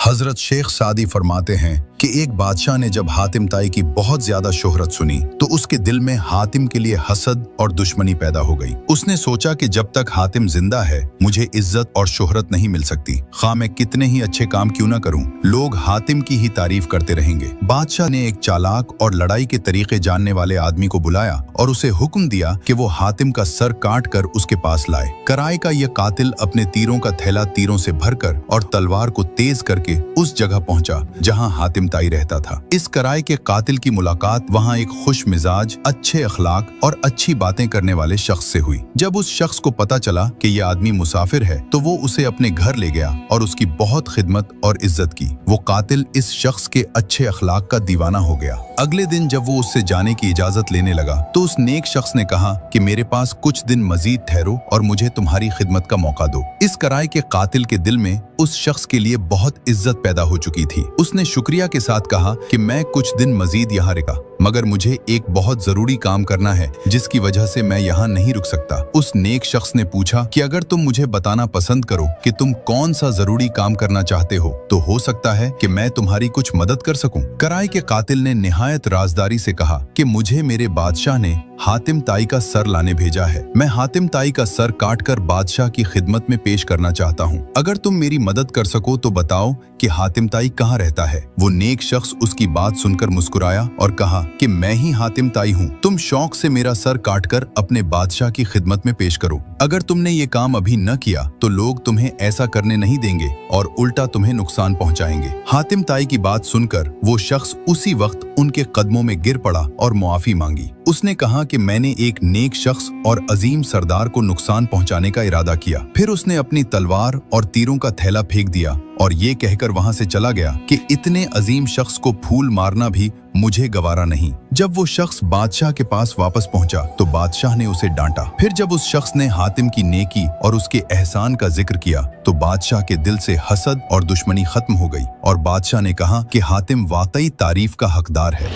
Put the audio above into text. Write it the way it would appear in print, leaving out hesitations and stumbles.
हजरत शेख सादी फरमाते हैं कि एक बादशाह ने जब हातिम ताई की बहुत ज्यादा शोहरत सुनी तो उसके दिल में हातिम के लिए हसद और दुश्मनी पैदा हो गई। उसने सोचा कि जब तक हातिम जिंदा है मुझे इज्जत और शोहरत नहीं मिल सकती, खा मैं कितने ही अच्छे काम क्यों ना करूं, लोग हातिम की ही तारीफ करते रहेंगे। बादशाह ने एक चालाक और लड़ाई के तरीके जानने वाले आदमी को बुलाया और उसे हुक्म दिया कि वो हातिम का सर काट कर उसके पास लाए। कराए का यह कातिल अपने तीरों का थैला तीरों से भरकर और तलवार को तेज करके उस जगह पहुंचा जहां हातिम ताई रहता था। इस कराए के कातिल की मुलाकात वहां एक खुश मिजाज, अच्छे अखलाक और अच्छी बातें करने वाले शख्स से हुई। जब उस शख्स को पता चला कि यह आदमी मुसाफिर है तो वो उसे अपने घर ले गया और उसकी बहुत खिदमत और इज्जत की। वो कातिल इस शख्स के अच्छे अखलाक का दीवाना हो गया। अगले दिन जब वो उससे जाने की इजाजत लेने लगा तो उस नेक शख्स ने कहा कि मेरे पास कुछ दिन मजीद ठहरो और मुझे तुम्हारी खिदमत का मौका दो। इस कराए के कातिल के दिल में उस शख्स के लिए बहुत इज्जत पैदा हो चुकी थी। उसने शुक्रिया के साथ कहा कि मैं कुछ दिन मजीद यहाँ रुका, मगर मुझे एक बहुत जरूरी काम करना है जिसकी वजह से मैं यहाँ नहीं रुक सकता। उस नेक शख्स ने पूछा कि अगर तुम मुझे बताना पसंद करो कि तुम कौन सा जरूरी काम करना चाहते हो तो हो सकता है कि मैं तुम्हारी कुछ मदद कर सकूं। कराए के कातिल ने निहायत राजदारी से कहा कि मुझे मेरे बादशाह ने हातिम ताई का सर लाने भेजा है। मैं हातिम ताई का सर काटकर बादशाह की खिदमत में पेश करना चाहता हूँ। अगर तुम मेरी मदद कर सको तो बताओ कि हातिम ताई कहाँ रहता है। वो नेक शख्स उसकी बात सुनकर मुस्कुराया और कहा कि मैं ही हातिम ताई हूँ। तुम शौक से मेरा सर काटकर अपने बादशाह की खिदमत में पेश करो। अगर तुमने ये काम अभी न किया तो लोग तुम्हें ऐसा करने नहीं देंगे और उल्टा तुम्हें नुकसान पहुंचाएंगे। हातिम ताई की बात सुनकर वो शख्स उसी वक्त उनके कदमों में गिर पड़ा और मुआफी मांगी। उसने कहा कि मैंने एक नेक शख्स और अजीम सरदार को नुकसान पहुंचाने का इरादा किया। फिर उसने अपनी तलवार और तीरों का थैला फेंक दिया और ये कहकर वहां से चला गया कि इतने अजीम शख्स को फूल मारना भी मुझे गवारा नहीं। जब वो शख्स बादशाह के पास वापस पहुंचा तो बादशाह ने उसे डांटा। फिर जब उस शख्स ने हातिम की नेकी और उसके एहसान का जिक्र किया तो बादशाह के दिल से हसद और दुश्मनी खत्म हो गई और बादशाह ने कहा कि हातिम वाकई तारीफ का हकदार है।